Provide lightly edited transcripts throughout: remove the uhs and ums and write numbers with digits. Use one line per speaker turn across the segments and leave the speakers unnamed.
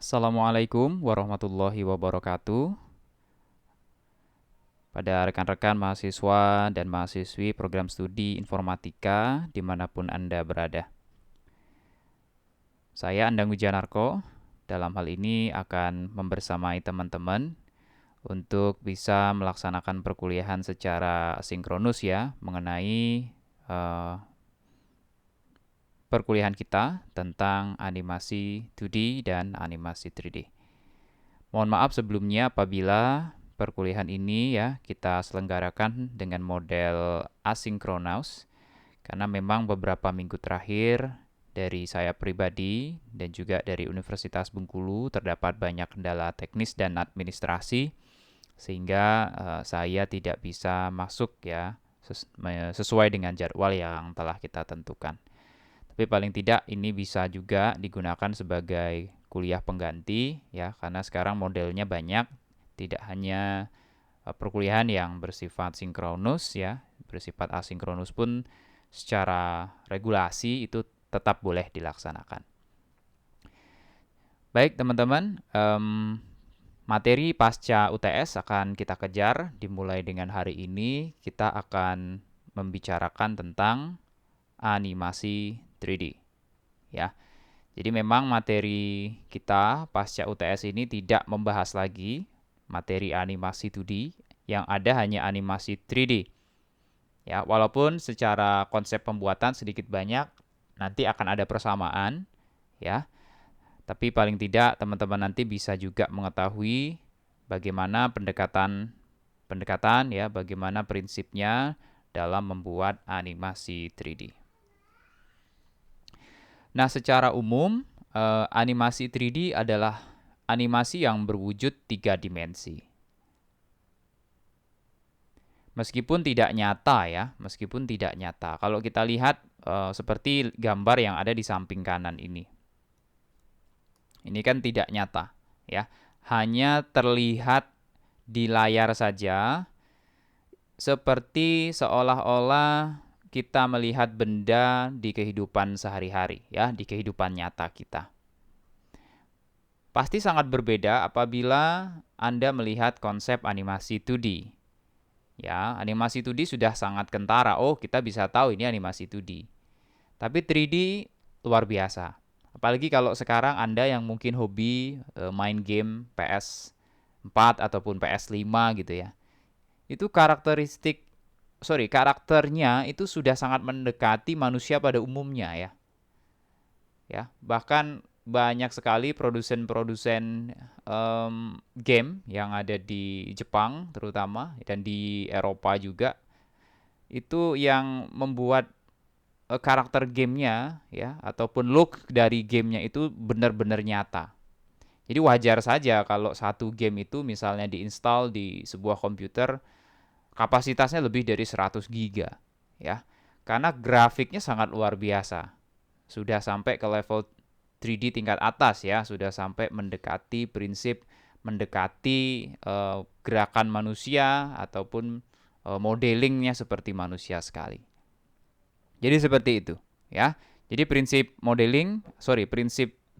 Assalamualaikum warahmatullahi wabarakatuh. Pada rekan-rekan mahasiswa dan mahasiswi program studi informatika dimanapun Anda berada. Saya Andang Wijanarko, dalam hal ini akan membersamai teman-teman untuk bisa melaksanakan perkuliahan secara sinkronus ya, mengenai perkuliahan kita tentang animasi 2D dan animasi 3D. Mohon maaf sebelumnya apabila perkuliahan ini ya kita selenggarakan dengan model asinkronus karena memang beberapa minggu terakhir dari saya pribadi dan juga dari Universitas Bengkulu terdapat banyak kendala teknis dan administrasi sehingga saya tidak bisa masuk ya sesuai dengan jadwal yang telah kita tentukan. Tapi paling tidak ini bisa juga digunakan sebagai kuliah pengganti ya karena sekarang modelnya banyak, tidak hanya perkuliahan yang bersifat sinkronus ya, bersifat asinkronus pun secara regulasi itu tetap boleh dilaksanakan. Baik teman-teman, materi pasca UTS akan kita kejar dimulai dengan hari ini. Kita akan membicarakan tentang animasi 3D ya. Jadi memang materi kita pasca UTS ini tidak membahas lagi materi animasi 2D, yang ada hanya animasi 3D. Ya, walaupun secara konsep pembuatan sedikit banyak nanti akan ada persamaan ya. Tapi paling tidak teman-teman nanti bisa juga mengetahui bagaimana pendekatan ya, bagaimana prinsipnya dalam membuat animasi 3D. Nah, secara umum, animasi 3D adalah animasi yang berwujud 3 dimensi. Meskipun tidak nyata ya, meskipun tidak nyata. Kalau kita lihat seperti gambar yang ada di samping kanan ini. Ini kan tidak nyata ya. Hanya terlihat di layar saja seperti seolah-olah kita melihat benda di kehidupan sehari-hari ya, di kehidupan nyata kita. Pasti sangat berbeda apabila Anda melihat konsep animasi 2D. Ya, animasi 2D sudah sangat kentara. Oh, kita bisa tahu ini animasi 2D. Tapi 3D luar biasa. Apalagi kalau sekarang Anda yang mungkin hobi main game PS4 ataupun PS5 gitu ya. Itu karakternya itu sudah sangat mendekati manusia pada umumnya ya. Ya, bahkan banyak sekali produsen-produsen game yang ada di Jepang terutama dan di Eropa juga itu yang membuat karakter gamenya ya ataupun look dari gamenya itu benar-benar nyata. Jadi wajar saja kalau satu game itu misalnya diinstal di sebuah komputer kapasitasnya lebih dari 100 giga ya. Karena grafiknya sangat luar biasa. Sudah sampai ke level 3D tingkat atas ya, sudah sampai mendekati gerakan manusia ataupun modelingnya seperti manusia sekali. Jadi seperti itu ya. Jadi prinsip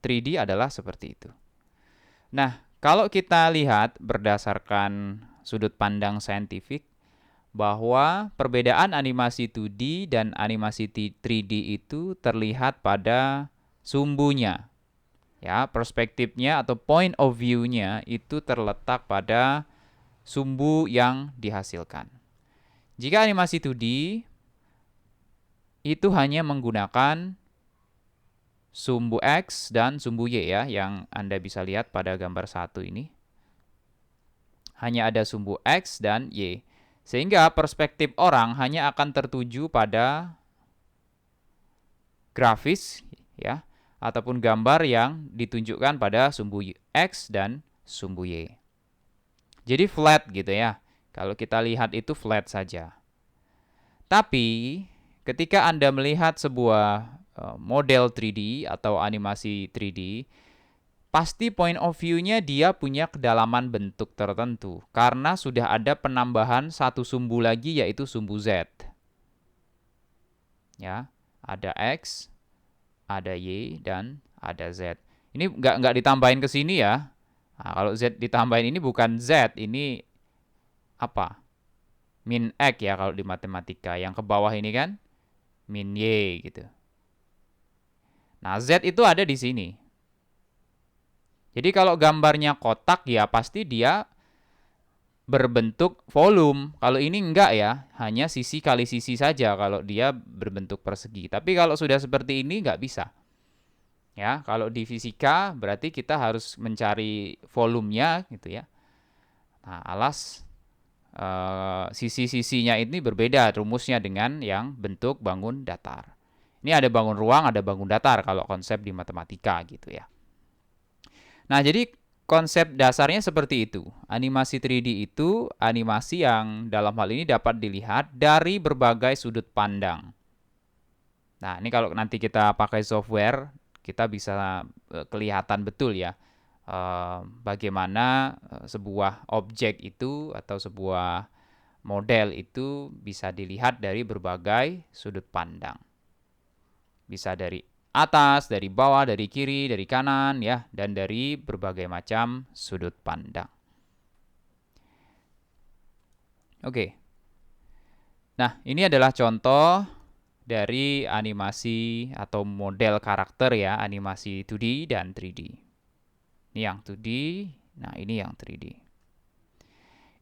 3D adalah seperti itu. Nah, kalau kita lihat berdasarkan sudut pandang saintifik bahwa perbedaan animasi 2D dan animasi 3D itu terlihat pada sumbunya. Ya, perspektifnya atau point of view-nya itu terletak pada sumbu yang dihasilkan. Jika animasi 2D itu hanya menggunakan sumbu X dan sumbu Y ya, yang Anda bisa lihat pada gambar 1 ini. Hanya ada sumbu X dan Y. Sehingga perspektif orang hanya akan tertuju pada grafis ya ataupun gambar yang ditunjukkan pada sumbu X dan sumbu Y. Jadi flat gitu ya. Kalau kita lihat itu flat saja. Tapi ketika Anda melihat sebuah model 3D atau animasi 3D, pasti point of view-nya dia punya kedalaman bentuk tertentu karena sudah ada penambahan satu sumbu lagi yaitu sumbu Z. Ya, ada X, ada Y dan ada Z. Ini nggak ditambahin ke sini ya. Nah, kalau Z ditambahin ini bukan Z, ini apa? Min X ya kalau di matematika. Yang ke bawah ini kan min Y gitu. Nah, Z itu ada di sini. Jadi kalau gambarnya kotak ya pasti dia berbentuk volume. Kalau ini enggak ya, hanya sisi kali sisi saja kalau dia berbentuk persegi. Tapi kalau sudah seperti ini enggak bisa. Ya, kalau di fisika berarti kita harus mencari volumenya gitu ya. Nah, alas sisi-sisinya ini berbeda rumusnya dengan yang bentuk bangun datar. Ini ada bangun ruang, ada bangun datar kalau konsep di matematika gitu ya. Nah, jadi konsep dasarnya seperti itu. Animasi 3D itu animasi yang dalam hal ini dapat dilihat dari berbagai sudut pandang. Nah, ini kalau nanti kita pakai software, kita bisa kelihatan betul ya bagaimana sebuah objek itu atau sebuah model itu bisa dilihat dari berbagai sudut pandang. Bisa dari atas, dari bawah, dari kiri, dari kanan ya, dan dari berbagai macam sudut pandang. Oke. Nah, ini adalah contoh dari animasi atau model karakter ya, animasi 2D dan 3D. Ini yang 2D, nah ini yang 3D.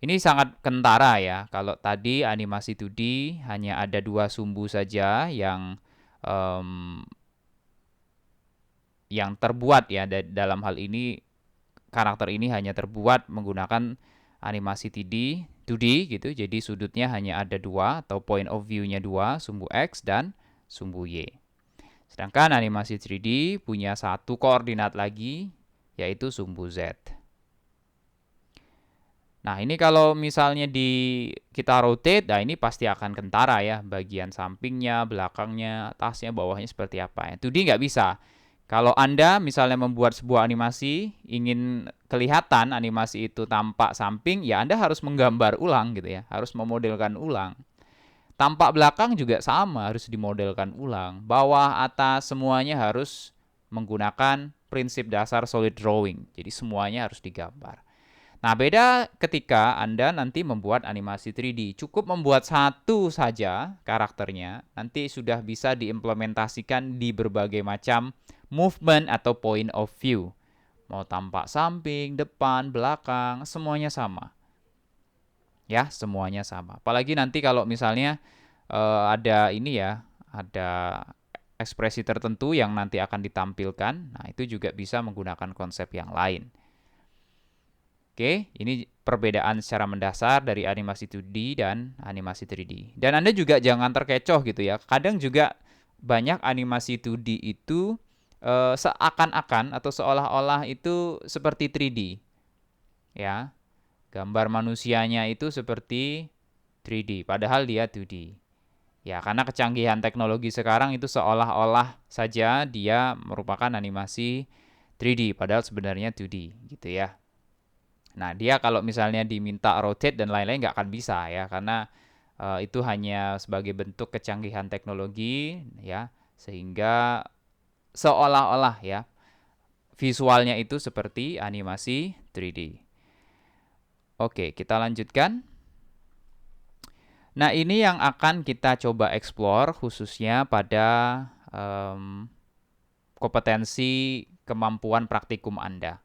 Ini sangat kentara ya. Kalau tadi animasi 2D hanya ada 2 sumbu saja yang terbuat ya, dalam hal ini karakter ini hanya terbuat menggunakan animasi 2D gitu. Jadi sudutnya hanya ada 2 atau point of view-nya 2, sumbu X dan sumbu Y. Sedangkan animasi 3D punya satu koordinat lagi, yaitu sumbu Z. Nah, ini kalau misalnya kita rotate, nah ini pasti akan kentara ya. Bagian sampingnya, belakangnya, atasnya, bawahnya seperti apa ya. 2D nggak bisa. Kalau Anda misalnya membuat sebuah animasi, ingin kelihatan animasi itu tampak samping, ya Anda harus menggambar ulang gitu ya. Harus memodelkan ulang. Tampak belakang juga sama, harus dimodelkan ulang. Bawah, atas, semuanya harus menggunakan prinsip dasar solid drawing. Jadi semuanya harus digambar. Nah, beda ketika Anda nanti membuat animasi 3D. Cukup membuat satu saja karakternya, nanti sudah bisa diimplementasikan di berbagai macam movement atau point of view. Mau tampak samping, depan, belakang, semuanya sama. Ya, semuanya sama. Apalagi nanti kalau misalnya ada ini ya, ada ekspresi tertentu yang nanti akan ditampilkan. Nah, itu juga bisa menggunakan konsep yang lain. Oke, ini perbedaan secara mendasar dari animasi 2D dan animasi 3D. Dan Anda juga jangan terkecoh gitu ya. Kadang juga banyak animasi 2D itu seakan-akan atau seolah-olah itu seperti 3D. Ya, gambar manusianya itu seperti 3D, padahal dia 2D. Ya, karena kecanggihan teknologi sekarang itu seolah-olah saja dia merupakan animasi 3D, padahal sebenarnya 2D gitu ya. Nah, dia kalau misalnya diminta rotate dan lain-lain nggak akan bisa ya, karena itu hanya sebagai bentuk kecanggihan teknologi ya, sehingga seolah-olah ya visualnya itu seperti animasi 3D. Oke, kita lanjutkan. Nah, ini yang akan kita coba explore khususnya pada kompetensi kemampuan praktikum Anda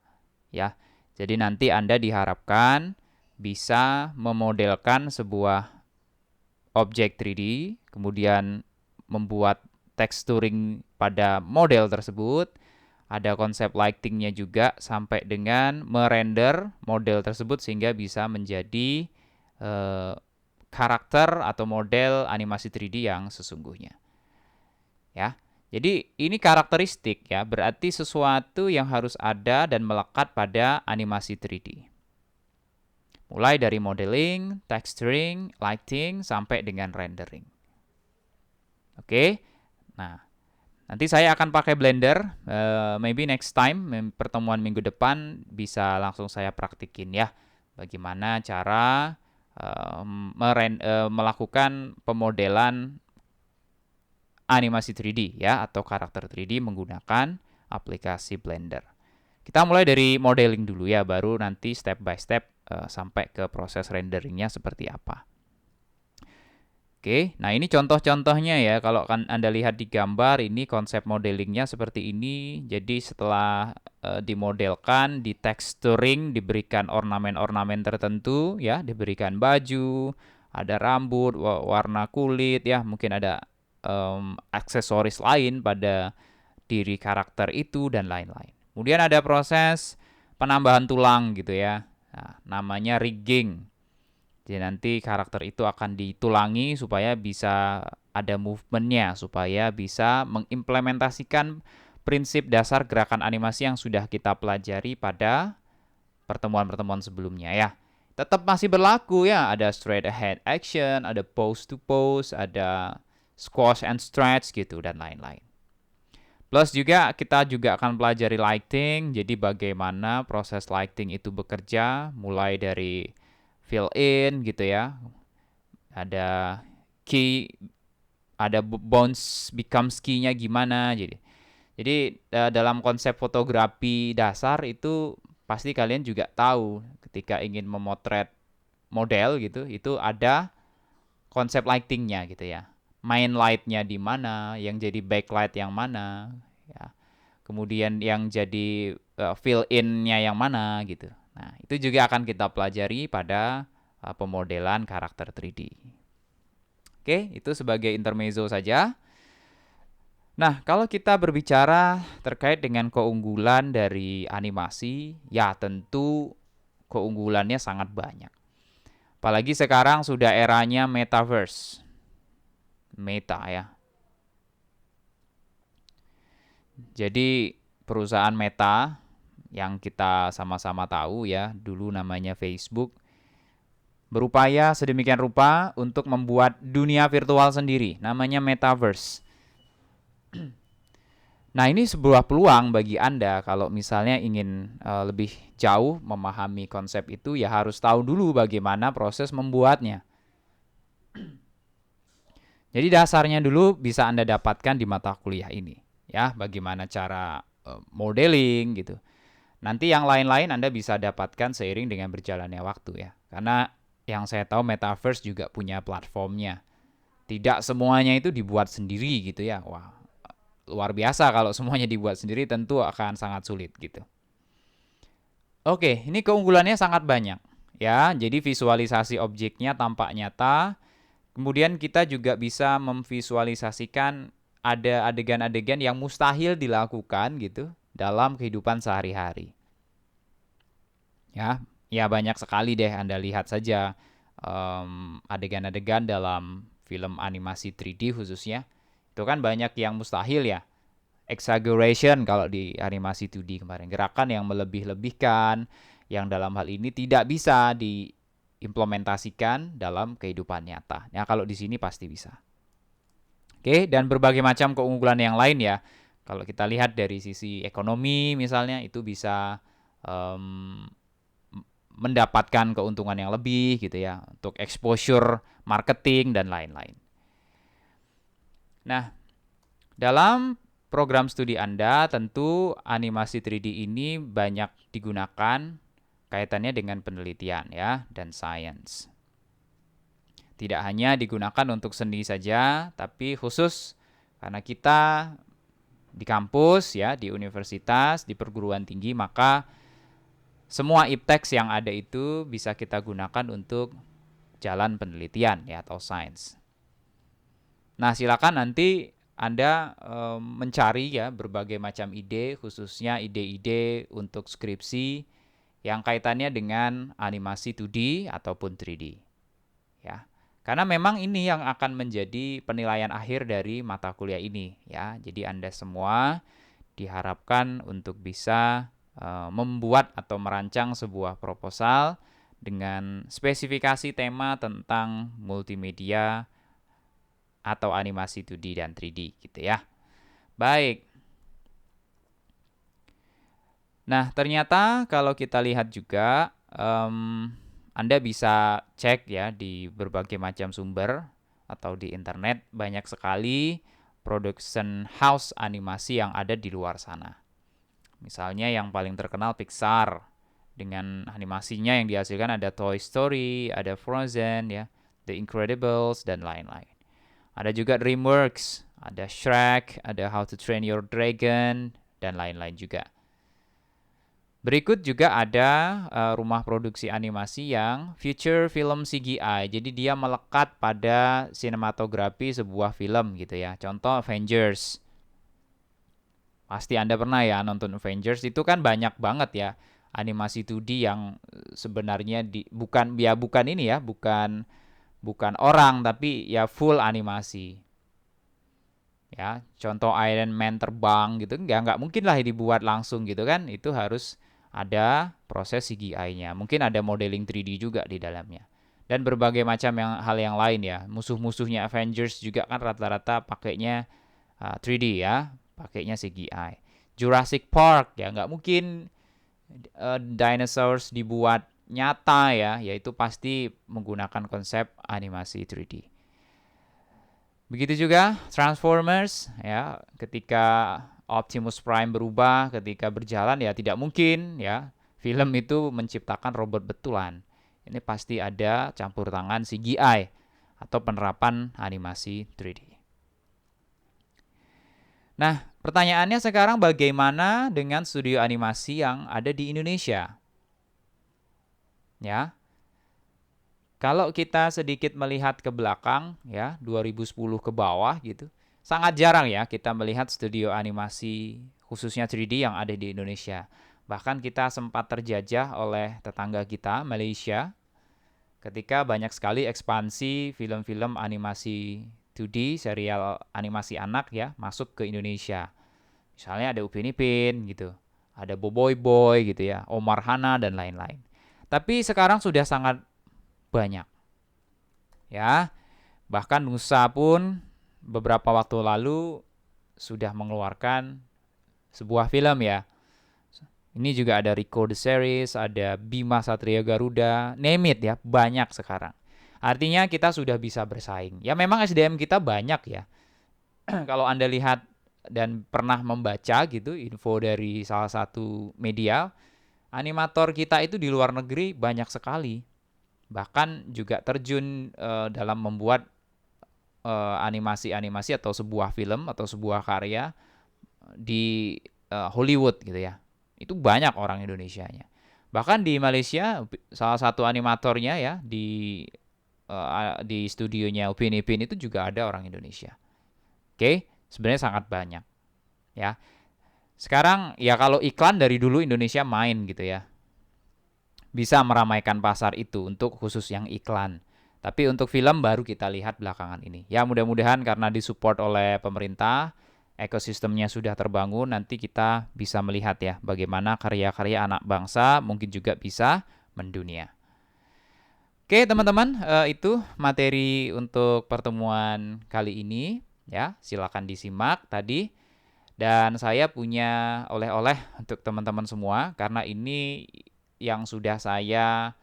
ya. Jadi nanti Anda diharapkan bisa memodelkan sebuah objek 3D, kemudian membuat texturing pada model tersebut, ada konsep lightingnya juga sampai dengan merender model tersebut sehingga bisa menjadi karakter atau model animasi 3D yang sesungguhnya. Ya. Jadi ini karakteristik ya, berarti sesuatu yang harus ada dan melekat pada animasi 3D. Mulai dari modeling, texturing, lighting, sampai dengan rendering. Oke, nah nanti saya akan pakai Blender, maybe next time, pertemuan minggu depan bisa langsung saya praktikin ya. Bagaimana cara melakukan pemodelan animasi 3D ya atau karakter 3D menggunakan aplikasi Blender. Kita mulai dari modeling dulu ya, baru nanti step by step sampai ke proses renderingnya seperti apa. Oke, nah ini contoh-contohnya ya. Kalau kan Anda lihat di gambar, ini konsep modelingnya seperti ini. Jadi setelah dimodelkan, di texturing, diberikan ornamen-ornamen tertentu ya, diberikan baju, ada rambut, warna kulit ya, mungkin ada aksesoris lain pada diri karakter itu dan lain-lain. Kemudian ada proses penambahan tulang gitu ya. Nah, namanya rigging. Jadi nanti karakter itu akan ditulangi supaya bisa ada movementnya, supaya bisa mengimplementasikan prinsip dasar gerakan animasi yang sudah kita pelajari pada pertemuan-pertemuan sebelumnya ya. Tetap masih berlaku ya, ada straight ahead action, ada pose to pose, ada squash and stretch gitu dan lain-lain. Plus juga kita juga akan pelajari lighting, jadi bagaimana proses lighting itu bekerja, mulai dari fill in gitu ya, ada key, ada bounce becomes key-nya gimana. Jadi dalam konsep fotografi dasar itu pasti kalian juga tahu ketika ingin memotret model gitu, itu ada konsep lighting-nya gitu ya. Main light-nya di mana, yang jadi backlight yang mana, ya. Kemudian yang jadi fill in-nya yang mana gitu. Nah, itu juga akan kita pelajari pada pemodelan karakter 3D. Oke, itu sebagai intermezzo saja. Nah, kalau kita berbicara terkait dengan keunggulan dari animasi, ya tentu keunggulannya sangat banyak. Apalagi sekarang sudah eranya metaverse. Meta ya. Jadi perusahaan Meta yang kita sama-sama tahu ya, dulu namanya Facebook, berupaya sedemikian rupa untuk membuat dunia virtual sendiri, namanya Metaverse. Nah, ini sebuah peluang bagi Anda kalau misalnya ingin lebih jauh memahami konsep itu, ya harus tahu dulu bagaimana proses membuatnya. Jadi dasarnya dulu bisa Anda dapatkan di mata kuliah ini, ya, bagaimana cara modeling gitu. Nanti yang lain-lain Anda bisa dapatkan seiring dengan berjalannya waktu ya. Karena yang saya tahu Metaverse juga punya platformnya. Tidak semuanya itu dibuat sendiri gitu ya. Wah, luar biasa kalau semuanya dibuat sendiri, tentu akan sangat sulit gitu. Oke, ini keunggulannya sangat banyak ya. Jadi visualisasi objeknya tampak nyata. Kemudian kita juga bisa memvisualisasikan ada adegan-adegan yang mustahil dilakukan gitu dalam kehidupan sehari-hari. Ya banyak sekali deh, Anda lihat saja adegan-adegan dalam film animasi 3D khususnya. Itu kan banyak yang mustahil ya. Exaggeration kalau di animasi 2D kemarin. Gerakan yang melebih-lebihkan, yang dalam hal ini tidak bisa diimplementasikan dalam kehidupan nyata. Ya kalau di sini pasti bisa. Oke, dan berbagai macam keunggulan yang lain ya. Kalau kita lihat dari sisi ekonomi misalnya, itu bisa mendapatkan keuntungan yang lebih gitu ya, untuk exposure marketing dan lain-lain. Nah, dalam program studi Anda tentu animasi 3D ini banyak digunakan kaitannya dengan penelitian ya dan sains. Tidak hanya digunakan untuk seni saja, tapi khusus karena kita di kampus ya, di universitas, di perguruan tinggi, maka semua iptex yang ada itu bisa kita gunakan untuk jalan penelitian ya atau sains. Nah, silakan nanti Anda mencari ya berbagai macam ide, khususnya ide-ide untuk skripsi yang kaitannya dengan animasi 2D ataupun 3D. Ya. Karena memang ini yang akan menjadi penilaian akhir dari mata kuliah ini ya. Jadi Anda semua diharapkan untuk bisa membuat atau merancang sebuah proposal dengan spesifikasi tema tentang multimedia atau animasi 2D dan 3D gitu ya. Baik. Nah, ternyata kalau kita lihat juga Anda bisa cek ya di berbagai macam sumber atau di internet, banyak sekali production house animasi yang ada di luar sana. Misalnya yang paling terkenal Pixar dengan animasinya yang dihasilkan ada Toy Story, ada Frozen ya, The Incredibles dan lain-lain. Ada juga DreamWorks, ada Shrek, ada How to Train Your Dragon dan lain-lain juga. Berikut juga ada rumah produksi animasi yang feature film CGI. Jadi dia melekat pada sinematografi sebuah film gitu ya. Contoh Avengers. Pasti Anda pernah ya nonton Avengers, itu kan banyak banget ya animasi 2D yang sebenarnya bukan ini ya, bukan orang tapi ya full animasi. Ya, contoh Iron Man terbang gitu nggak mungkin lah dibuat langsung gitu kan. Itu harus ada proses CGI-nya. Mungkin ada modeling 3D juga di dalamnya. Dan berbagai macam hal yang lain ya. Musuh-musuhnya Avengers juga kan rata-rata pakainya 3D ya, pakainya CGI. Jurassic Park ya nggak mungkin dinosaurs dibuat nyata ya, yaitu pasti menggunakan konsep animasi 3D. Begitu juga Transformers ya, ketika Optimus Prime berubah ketika berjalan ya tidak mungkin ya film itu menciptakan robot betulan. Ini pasti ada campur tangan CGI atau penerapan animasi 3D. Nah, pertanyaannya sekarang bagaimana dengan studio animasi yang ada di Indonesia? Ya. Kalau kita sedikit melihat ke belakang ya, 2010 ke bawah gitu, sangat jarang ya kita melihat studio animasi khususnya 3D yang ada di Indonesia. Bahkan kita sempat terjajah oleh tetangga kita, Malaysia, ketika banyak sekali ekspansi film-film animasi 2D, serial animasi anak ya, masuk ke Indonesia. Misalnya ada Upin Ipin gitu, ada Boboiboy Boy gitu ya, Omar Hana dan lain-lain. Tapi sekarang sudah sangat banyak. Ya, bahkan Nusa pun beberapa waktu lalu sudah mengeluarkan sebuah film ya. Ini juga ada Rico the Series, ada Bima Satria Garuda, name it ya, banyak sekarang. Artinya kita sudah bisa bersaing. Ya memang SDM kita banyak ya. Kalau Anda lihat dan pernah membaca gitu info dari salah satu media, animator kita itu di luar negeri banyak sekali. Bahkan juga terjun dalam membuat animasi-animasi atau sebuah film atau sebuah karya di Hollywood gitu ya. Itu banyak orang Indonesianya. Bahkan di Malaysia salah satu animatornya ya di studionya Upin Ipin itu juga ada orang Indonesia. Oke, sebenarnya sangat banyak ya. Sekarang ya kalau iklan dari dulu Indonesia main gitu ya. Bisa meramaikan pasar itu untuk khusus yang iklan. Tapi untuk film baru kita lihat belakangan ini. Ya mudah-mudahan karena disupport oleh pemerintah, ekosistemnya sudah terbangun, nanti kita bisa melihat ya bagaimana karya-karya anak bangsa mungkin juga bisa mendunia. Oke teman-teman, itu materi untuk pertemuan kali ini. Ya, silakan disimak tadi. Dan saya punya oleh-oleh untuk teman-teman semua karena ini yang sudah saya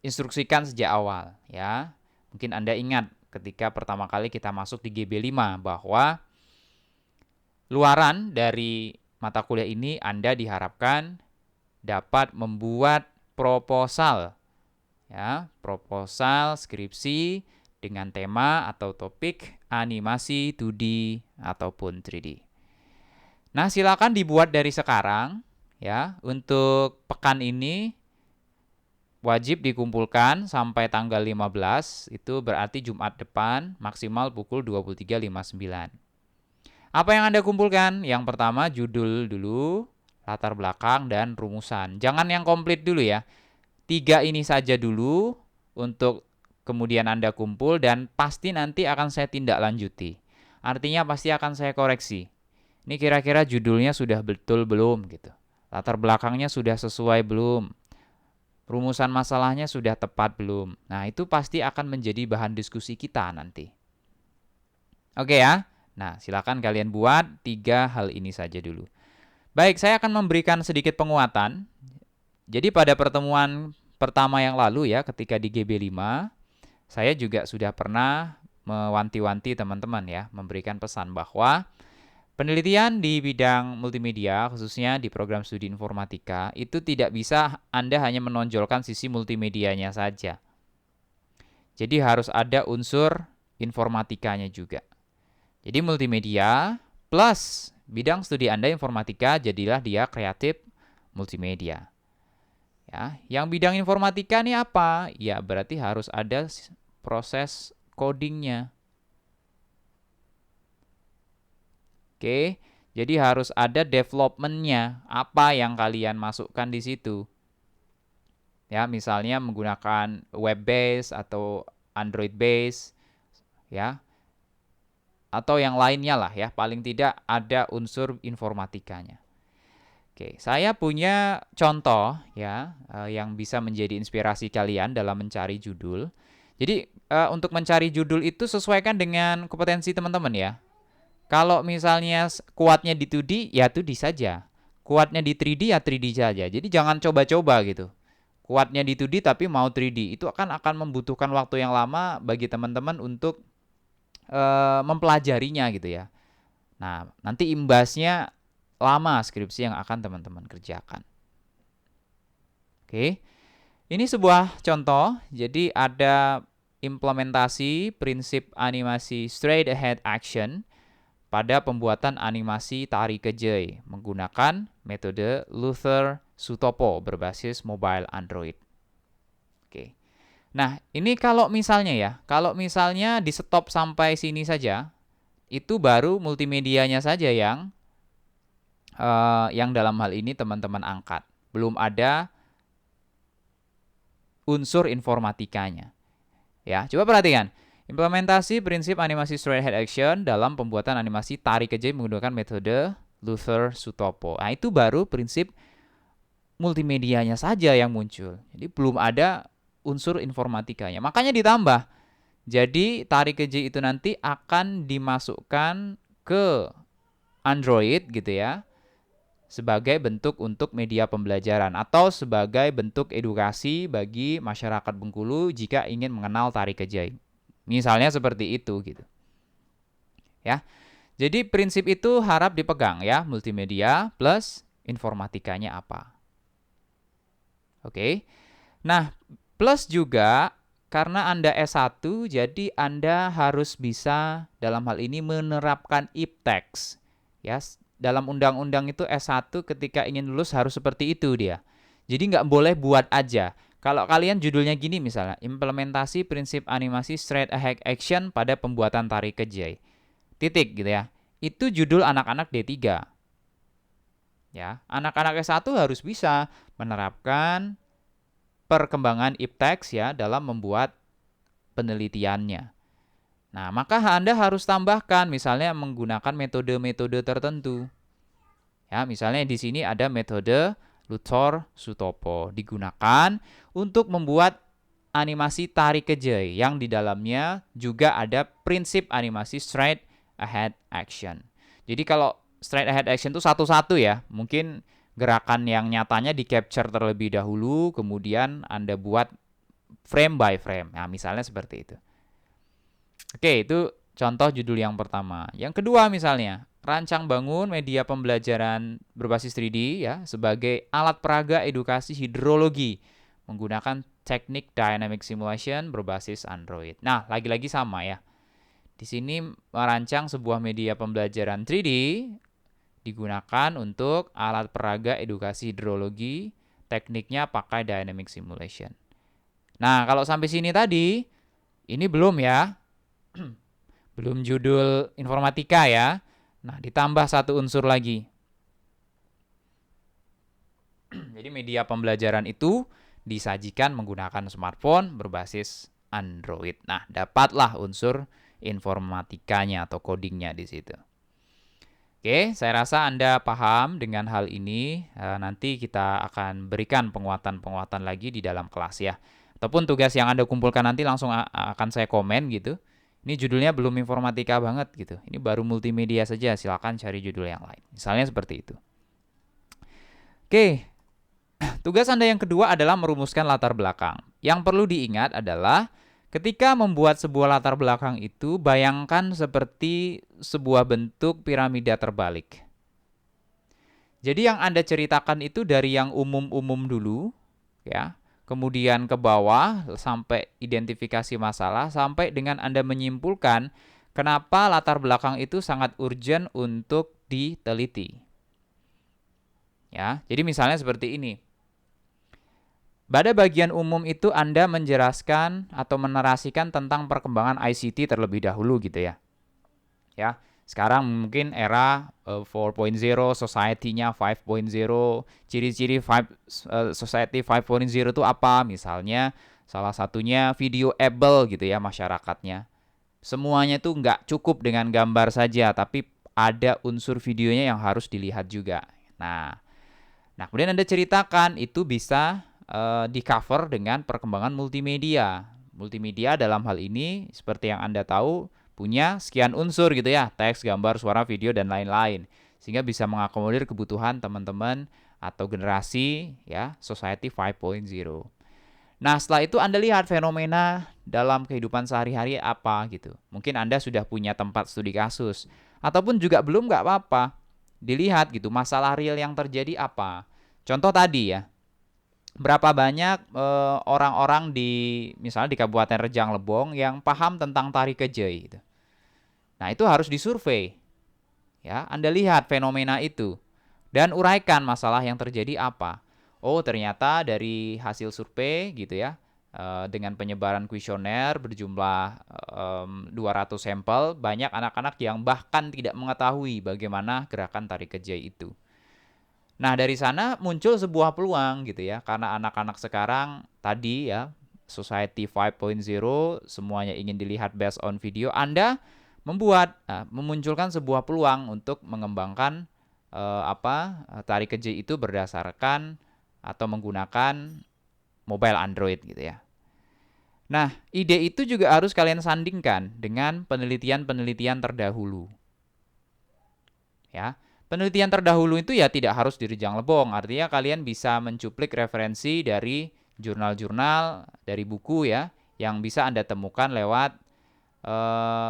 instruksikan sejak awal ya. Mungkin Anda ingat ketika pertama kali kita masuk di GB5 bahwa luaran dari mata kuliah ini Anda diharapkan dapat membuat proposal ya, proposal skripsi dengan tema atau topik animasi 2D ataupun 3D. Nah, silakan dibuat dari sekarang ya. Untuk pekan ini wajib dikumpulkan sampai tanggal 15, itu berarti Jumat depan maksimal pukul 23.59. Apa yang Anda kumpulkan? Yang pertama judul dulu, latar belakang dan rumusan. Jangan yang komplit dulu ya. 3 ini saja dulu untuk kemudian Anda kumpul dan pasti nanti akan saya tindak lanjuti. Artinya pasti akan saya koreksi. Ini kira-kira judulnya sudah betul belum gitu. Latar belakangnya sudah sesuai belum? Rumusan masalahnya sudah tepat belum? Nah, itu pasti akan menjadi bahan diskusi kita nanti. Oke ya? Nah, silakan kalian buat 3 hal ini saja dulu. Baik, saya akan memberikan sedikit penguatan. Jadi pada pertemuan pertama yang lalu ya, ketika di GB5, saya juga sudah pernah mewanti-wanti teman-teman ya, memberikan pesan bahwa Penelitian di bidang multimedia, khususnya di program studi informatika, itu tidak bisa Anda hanya menonjolkan sisi multimedianya saja. Jadi harus ada unsur informatikanya juga. Jadi multimedia plus bidang studi Anda informatika, jadilah dia kreatif multimedia. Ya, yang bidang informatika ini apa? Ya, berarti harus ada proses codingnya. Oke, jadi harus ada development-nya. Apa yang kalian masukkan di situ? Ya, misalnya menggunakan web base atau Android base, ya, atau yang lainnya lah ya. Paling tidak ada unsur informatikanya. Oke, saya punya contoh ya yang bisa menjadi inspirasi kalian dalam mencari judul. Jadi untuk mencari judul itu sesuaikan dengan kompetensi teman-teman ya. Kalau misalnya kuatnya di 2D, ya 2D saja. Kuatnya di 3D, ya 3D saja. Jadi jangan coba-coba gitu. Kuatnya di 2D tapi mau 3D. Itu akan membutuhkan waktu yang lama bagi teman-teman untuk mempelajarinya gitu ya. Nah, nanti imbasnya lama skripsi yang akan teman-teman kerjakan. Oke. Ini sebuah contoh. Jadi ada implementasi prinsip animasi straight ahead action pada pembuatan animasi tari kejai menggunakan metode Luther Sutopo berbasis mobile Android. Oke. Nah, ini kalau misalnya di stop sampai sini saja, itu baru multimedianya saja yang dalam hal ini teman-teman angkat. Belum ada unsur informatikanya. Ya, coba perhatikan. Implementasi prinsip animasi straight ahead action dalam pembuatan animasi tari kejai menggunakan metode Luther Sutopo. Nah, itu baru prinsip multimedianya saja yang muncul. Jadi belum ada unsur informatikanya. Makanya ditambah. Jadi tari kejai itu nanti akan dimasukkan ke Android gitu ya, sebagai bentuk untuk media pembelajaran atau sebagai bentuk edukasi bagi masyarakat Bengkulu jika ingin mengenal tari kejai. Misalnya seperti itu gitu. Ya. Jadi prinsip itu harap dipegang ya, multimedia plus informatikanya apa. Oke. Nah, plus juga karena Anda S1 jadi Anda harus bisa dalam hal ini menerapkan iptex. Ya, dalam undang-undang itu S1 ketika ingin lulus harus seperti itu dia. Jadi nggak boleh buat aja. Kalau kalian judulnya gini misalnya, implementasi prinsip animasi straight ahead action pada pembuatan tari kejai. Titik gitu ya. Itu judul anak-anak D3. Ya, anak-anak S1 harus bisa menerapkan perkembangan iptex ya dalam membuat penelitiannya. Nah, maka Anda harus tambahkan misalnya menggunakan metode-metode tertentu. Ya, misalnya di sini ada metode Luther Sutopo digunakan untuk membuat animasi tari kejai yang di dalamnya juga ada prinsip animasi straight ahead action. Jadi kalau straight ahead action itu satu-satu ya, mungkin gerakan yang nyatanya di capture terlebih dahulu, kemudian Anda buat frame by frame. Nah, misalnya seperti itu. Oke, itu contoh judul yang pertama. Yang kedua misalnya, rancang bangun media pembelajaran berbasis 3D ya sebagai alat peraga edukasi hidrologi menggunakan teknik dynamic simulation berbasis Android. Nah, lagi-lagi sama ya. Di sini merancang sebuah media pembelajaran 3D digunakan untuk alat peraga edukasi hidrologi, tekniknya pakai dynamic simulation. Nah, kalau sampai sini tadi, ini belum ya. Belum judul informatika ya. Nah, ditambah satu unsur lagi. Jadi media pembelajaran itu disajikan menggunakan smartphone berbasis Android. Nah, dapatlah unsur informatikanya atau codingnya di situ. Oke, saya rasa Anda paham dengan hal ini. Nanti kita akan berikan penguatan-penguatan lagi di dalam kelas ya. Ataupun tugas yang Anda kumpulkan nanti langsung akan saya komen gitu. Ini judulnya belum informatika banget gitu. Ini baru multimedia saja, silakan cari judul yang lain. Misalnya seperti itu. Oke, tugas Anda yang kedua adalah merumuskan latar belakang. Yang perlu diingat adalah Ketika membuat sebuah latar belakang itu, bayangkan seperti sebuah bentuk piramida terbalik. Jadi yang Anda ceritakan itu dari yang umum-umum dulu, ya, kemudian ke bawah sampai identifikasi masalah, sampai dengan Anda menyimpulkan kenapa latar belakang itu sangat urgent untuk diteliti. Ya, jadi misalnya seperti ini. Pada bagian umum itu Anda menjelaskan atau menarasikan tentang perkembangan ICT terlebih dahulu gitu ya. Ya, sekarang mungkin era 4.0, society-nya 5.0, ciri-ciri society 5.0 itu apa? Misalnya salah satunya videoable gitu ya masyarakatnya. Semuanya itu nggak cukup dengan gambar saja, tapi ada unsur videonya yang harus dilihat juga. Nah, kemudian Anda ceritakan itu bisa di cover dengan perkembangan multimedia. Multimedia dalam hal ini seperti yang Anda tahu punya sekian unsur gitu ya, teks, gambar, suara, video dan lain-lain. Sehingga bisa mengakomodir kebutuhan teman-teman atau generasi ya, society 5.0. Nah, setelah itu Anda lihat fenomena dalam kehidupan sehari-hari apa gitu. Mungkin Anda sudah punya tempat studi kasus ataupun juga belum, nggak apa-apa. Dilihat gitu masalah real yang terjadi apa. Contoh tadi ya, berapa banyak orang-orang di misalnya di Kabupaten Rejang Lebong yang paham tentang tari kejai gitu. Nah, itu harus disurvei. Ya, Anda lihat fenomena itu dan uraikan masalah yang terjadi apa. Oh, ternyata dari hasil survei gitu ya, dengan penyebaran kuesioner berjumlah 200 sampel, banyak anak-anak yang bahkan tidak mengetahui bagaimana gerakan tari kejai itu. Nah, dari sana muncul sebuah peluang gitu ya, karena anak-anak sekarang tadi ya, Society 5.0, semuanya ingin dilihat based on video, Anda memunculkan sebuah peluang untuk mengembangkan tari kejai itu berdasarkan atau menggunakan mobile Android gitu ya. Nah, ide itu juga harus kalian sandingkan dengan penelitian-penelitian terdahulu. Ya. Penelitian terdahulu itu ya tidak harus di Rejang Lebong, artinya kalian bisa mencuplik referensi dari jurnal-jurnal, dari buku ya, yang bisa Anda temukan lewat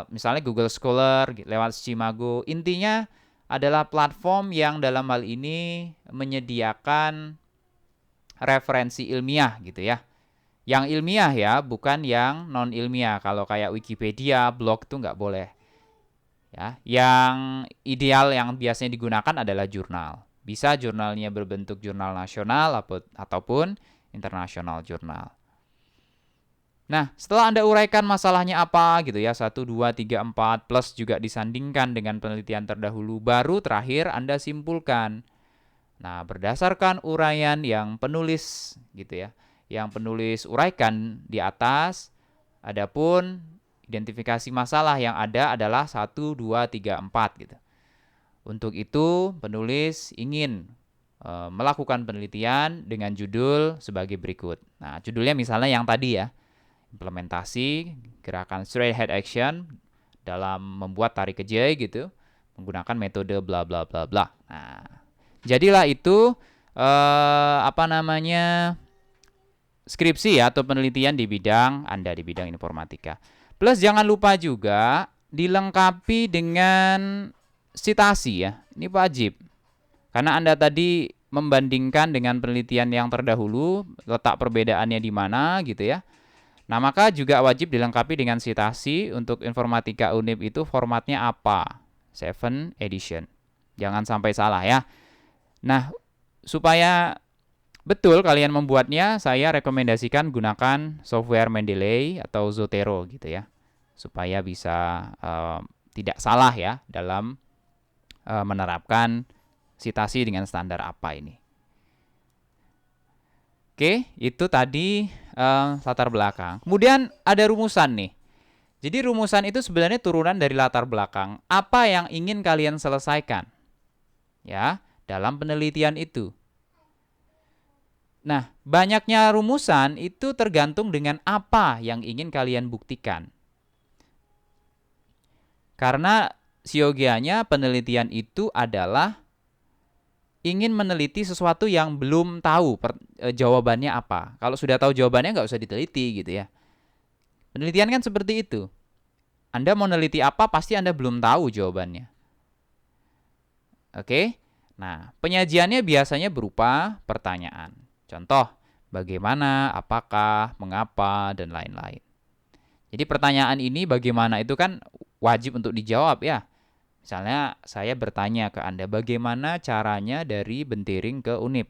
misalnya Google Scholar, lewat Scimago. Intinya adalah platform yang dalam hal ini menyediakan referensi ilmiah gitu ya. Yang ilmiah ya, bukan yang non ilmiah. Kalau kayak Wikipedia, blog itu nggak boleh. Ya, yang ideal yang biasanya digunakan adalah jurnal. Bisa jurnalnya berbentuk jurnal nasional ataupun internasional jurnal. Nah, setelah Anda uraikan masalahnya apa gitu ya, 1, 2, 3, 4, plus juga disandingkan dengan penelitian terdahulu, baru terakhir Anda simpulkan. Nah, berdasarkan uraian yang penulis gitu ya, yang penulis uraikan di atas, adapun identifikasi masalah yang ada adalah 1, 2, 3, 4 gitu. Untuk itu, penulis ingin melakukan penelitian dengan judul sebagai berikut. Nah, judulnya misalnya yang tadi ya, implementasi gerakan straight head action dalam membuat tari kejai gitu, menggunakan metode bla bla bla bla. Nah, jadilah itu skripsi ya, atau penelitian di bidang Anda, di bidang informatika. Plus jangan lupa juga dilengkapi dengan citasi ya. Ini wajib. Karena Anda tadi membandingkan dengan penelitian yang terdahulu, letak perbedaannya di mana gitu ya. Nah, maka juga wajib dilengkapi dengan citasi. Untuk informatika UNIP itu formatnya apa? 7 edition. Jangan sampai salah ya. Nah, supaya betul kalian membuatnya, saya rekomendasikan gunakan software Mendeley atau Zotero gitu ya. Supaya bisa tidak salah ya dalam menerapkan citasi dengan standar apa ini. Oke, itu tadi latar belakang. Kemudian ada rumusan nih. Jadi rumusan itu sebenarnya turunan dari latar belakang. Apa yang ingin kalian selesaikan? Ya, dalam penelitian itu. Nah, banyaknya rumusan itu tergantung dengan apa yang ingin kalian buktikan. Karena siogianya penelitian itu adalah ingin meneliti sesuatu yang belum tahu jawabannya apa. Kalau sudah tahu jawabannya nggak usah diteliti gitu ya. Penelitian kan seperti itu. Anda mau neliti apa, pasti Anda belum tahu jawabannya. Oke? Nah, penyajiannya biasanya berupa pertanyaan. Contoh, bagaimana, apakah, mengapa, dan lain-lain. Jadi pertanyaan ini bagaimana itu kan wajib untuk dijawab ya. Misalnya saya bertanya ke Anda, bagaimana caranya dari Bentiring ke Unip?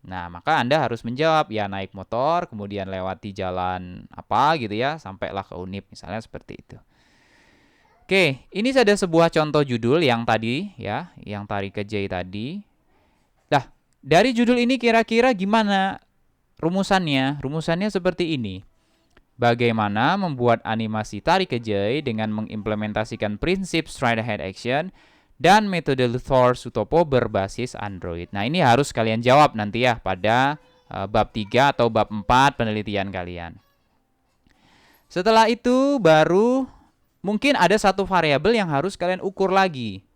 Nah, maka Anda harus menjawab, ya naik motor, kemudian lewati jalan apa gitu ya, sampailah ke Unip, misalnya seperti itu. Oke, ini ada sebuah contoh judul yang tadi ya, yang tarik ke J tadi. Nah, dari judul ini kira-kira gimana rumusannya? Rumusannya seperti ini. Bagaimana membuat animasi tarik ke J dengan mengimplementasikan prinsip straight ahead action dan metode Thor Sutopo berbasis Android. Nah, ini harus kalian jawab nanti ya pada bab 3 atau bab 4 penelitian kalian. Setelah itu baru mungkin ada satu variabel yang harus kalian ukur lagi.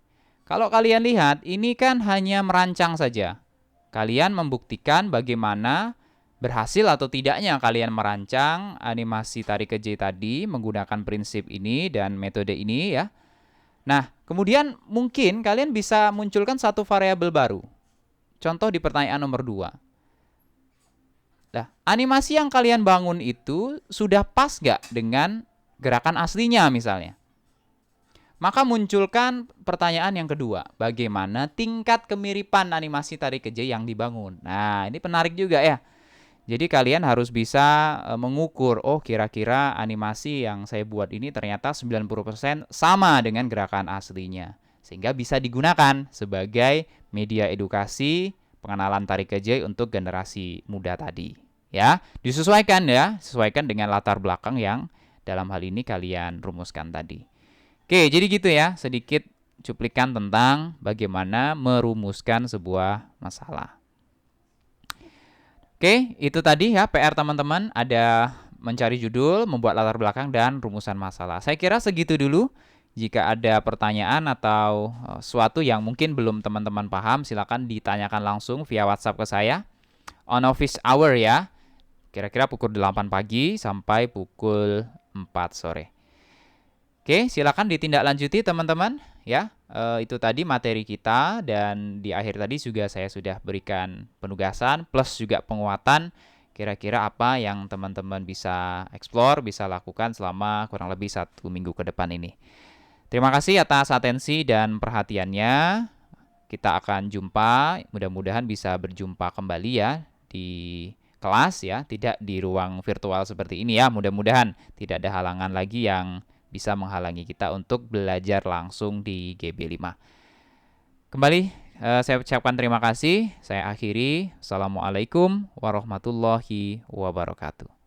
Kalau kalian lihat, ini kan hanya merancang saja. Kalian membuktikan bagaimana berhasil atau tidaknya kalian merancang animasi tarik ke J tadi menggunakan prinsip ini dan metode ini ya. Nah, kemudian mungkin kalian bisa munculkan satu variabel baru. Contoh di pertanyaan nomor 2. Nah, animasi yang kalian bangun itu sudah pas nggak dengan gerakan aslinya misalnya? Maka munculkan pertanyaan yang kedua, bagaimana tingkat kemiripan animasi tarik ke J yang dibangun? Nah, ini menarik juga ya. Jadi kalian harus bisa mengukur, oh kira-kira animasi yang saya buat ini ternyata 90% sama dengan gerakan aslinya. Sehingga bisa digunakan sebagai media edukasi pengenalan tarik ke J untuk generasi muda tadi. Ya, disesuaikan ya, sesuaikan dengan latar belakang yang dalam hal ini kalian rumuskan tadi. Oke, jadi gitu ya, sedikit cuplikan tentang bagaimana merumuskan sebuah masalah. Oke, itu tadi ya PR teman-teman, ada mencari judul, membuat latar belakang, dan rumusan masalah. Saya kira segitu dulu. Jika ada pertanyaan atau sesuatu yang mungkin belum teman-teman paham, silakan ditanyakan langsung via WhatsApp ke saya. On office hour ya, kira-kira pukul 8 pagi sampai pukul 4 sore. Oke, silakan ditindaklanjuti teman-teman ya. Itu tadi materi kita, dan di akhir tadi juga saya sudah berikan penugasan plus juga penguatan kira-kira apa yang teman-teman bisa explore, bisa lakukan selama kurang lebih 1 minggu ke depan ini. Terima kasih atas atensi dan perhatiannya. Kita akan jumpa, mudah-mudahan bisa berjumpa kembali ya di kelas ya, tidak di ruang virtual seperti ini ya. Mudah-mudahan tidak ada halangan lagi yang bisa menghalangi kita untuk belajar langsung di GB5. Kembali saya ucapkan terima kasih. Saya akhiri. Assalamualaikum warahmatullahi wabarakatuh.